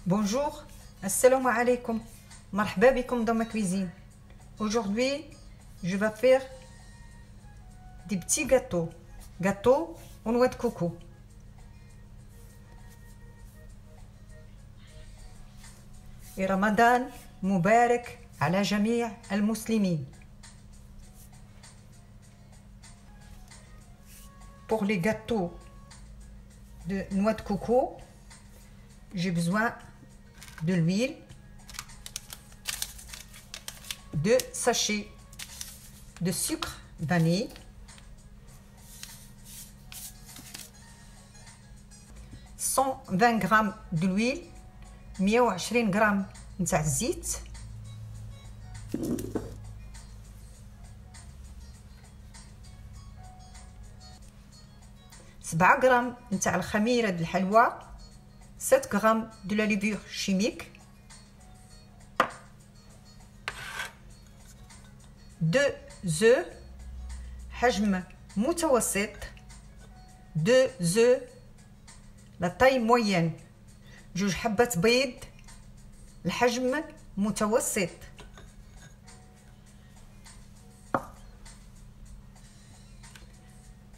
Bonjour, assalamu alaikum, marhaba bikoum dans ma cuisine. Aujourd'hui, je vais faire des petits gâteaux aux noix de coco. Et Ramadan Moubarak ala jami' al-muslimin. Pour les gâteaux de noix de coco, j'ai besoin de l'huile, 2 sachets de sucre vanille, 120 g de l'huile, 120 g نتاع الزيت، 7 غرام نتاع الخميره د الحلوى، 7 غرام de la levure chimique، 2 œufs حجم متوسط، 2 œufs la taille moyenne، 2 حبات بيض الحجم متوسط،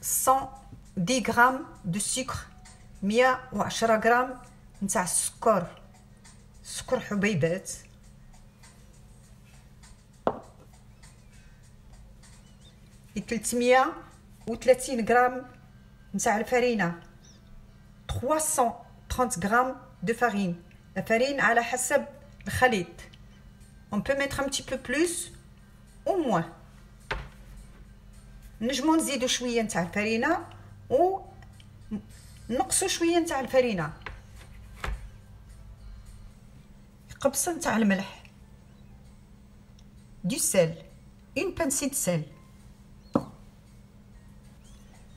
110 غرام de sucre، 110 غرام نتاع السكر، سكر حبيبات، 330 غرام نتاع الفرينة، 330 غرام de farine. La farine على حسب الخليط. On peut mettre un petit peu plus ou moins. نجمو نزيدو شويه نتاع الفرينة و نقصو شويه نتاع الفرينة. قبصه نتاع الملح، du sel، une pincée de sel،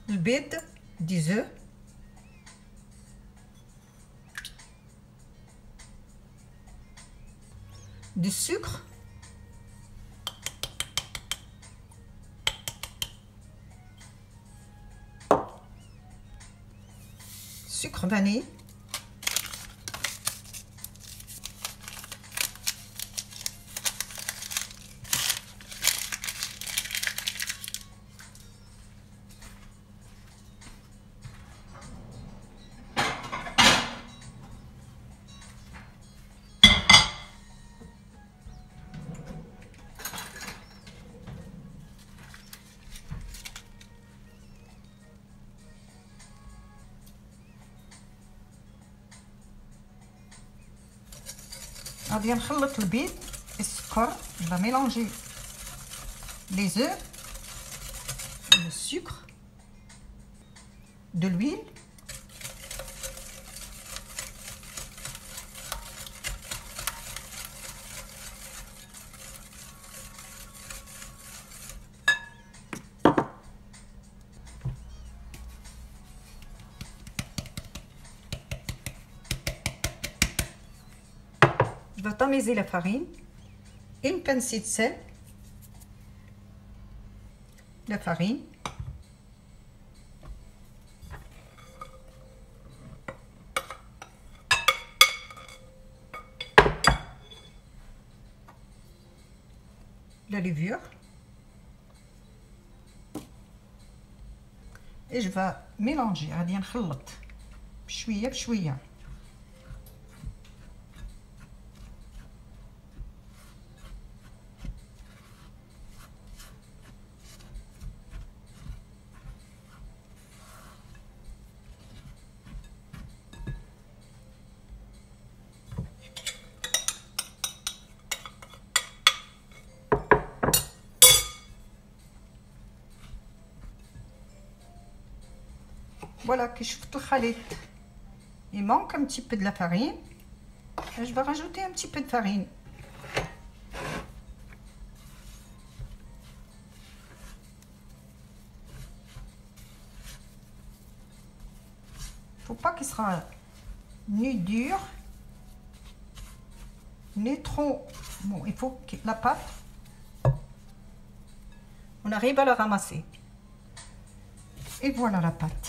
البيض، des œufs، du sucre، sucre vanille، غادي نخلط البيض السكر، on va mélanger les œufs, le sucre, de l'huile, je vais tamiser la farine, une pincée de sel, la farine, la levure, et je vais mélanger. غادي نخلط بشويه بشويه. Voilà, que je fais tout le il manque un petit peu de la farine. Je vais rajouter un petit peu de farine. Faut pas qu'il sera ni dur ni trop. Bon, il faut que la pâte, on arrive à la ramasser. Et voilà la pâte.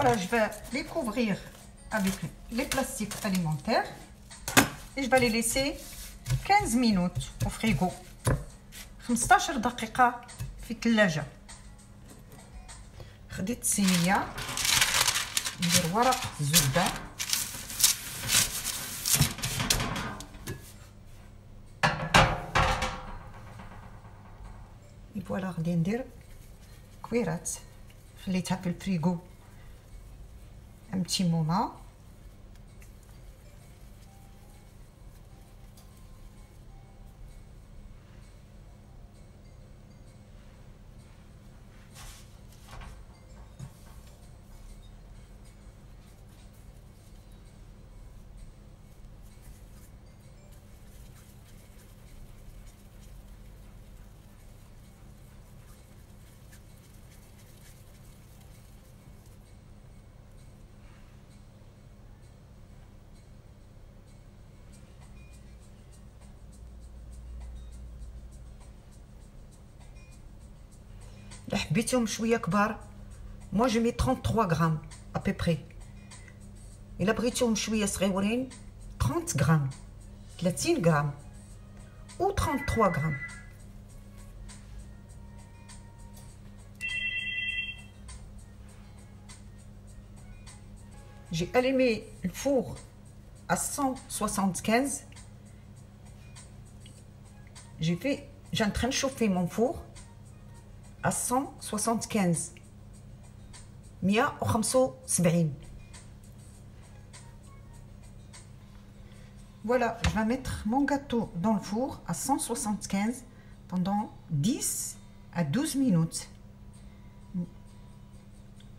Voilà, je vais les couvrir avec les plastiques alimentaires et je vais les laisser 15 minutes au frigo. 15 دقيقة في الثلاجة. خديت الصينية ندير ورق الزبدة فوالا. غادي ندير كويرات خليتها في الفريغو متيمومه. إلا حبيتهم شويه كبار moi je mets 33 غرام à peu près. إلا بغيتوهم شويه صغيورين 30 غرام 30 غرام ou 33 غرام. J'ai allumé le four à 175. J'ai en train de chauffer mon four à 175. 175. Voilà, je vais mettre mon gâteau dans le four à 175 pendant 10 à 12 minutes.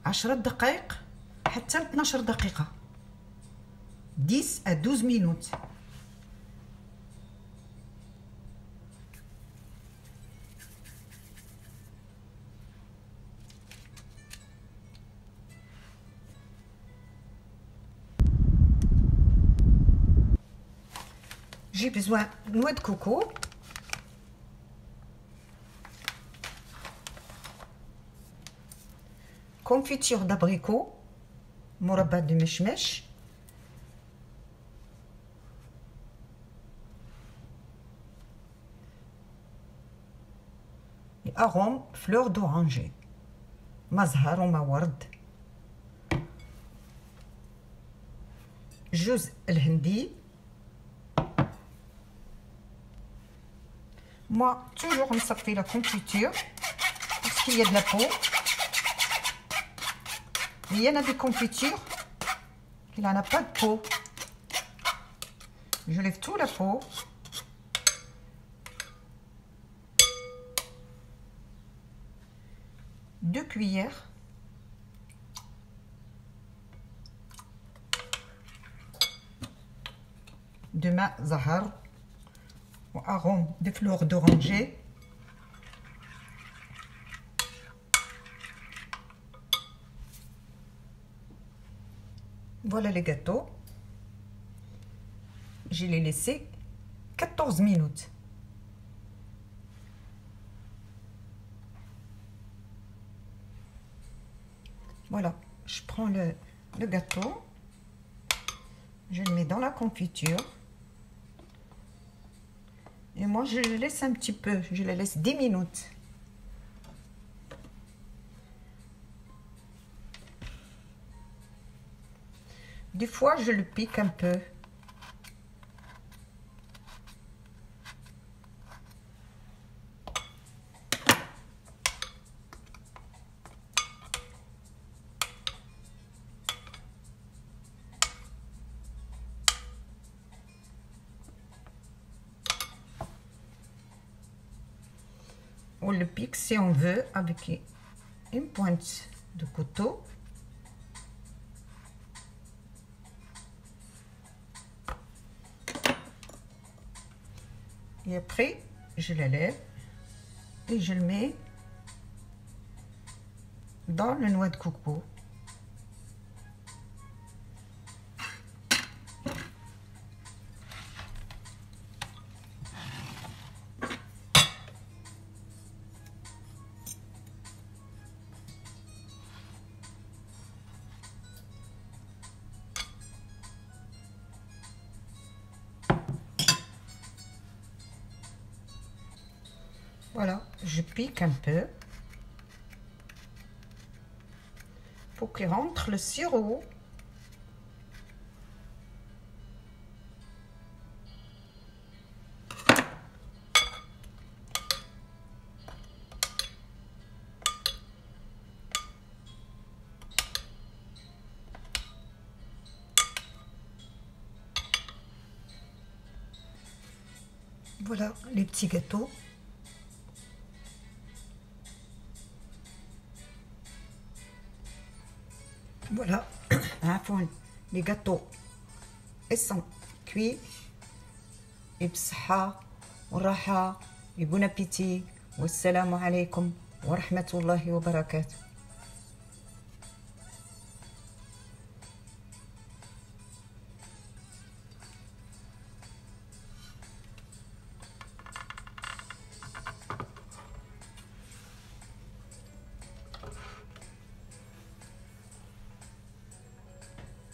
10 دقائق حتى 12 دقيقة. 10 à 12 minutes. J'ai besoin de noix de coco, confiture d'abricot, مربى de مشمش, et arôme fleur d'oranger, مزهر وما ورد, جوز الهندي. Moi, toujours on s'appelle la confiture parce qu'il y a de la peau. Mais il y en a des confitures qui n'en a pas de peau. Je lève tout la peau. Deux cuillères. De ma zahar. Arôme de fleurs d'oranger. Voilà les gâteaux. Je les laissé 14 minutes. Voilà, je prends le gâteau, je le mets dans la confiture. Et moi, je le laisse un petit peu, je le laisse 10 minutes. Des fois, je le pique un peu. On le pique si on veut avec une pointe de couteau. Et après, je le lève et je le mets dans le noix de coco. Voilà, je pique un peu pour qu'il rentre le sirop. Voilà les petits gâteaux. Voilà, les gâteaux, ils sont cuits. Et بصحة والراحة. Et bon appétit. Wassalamu alaikum wa rahmatullahi wa barakatuh.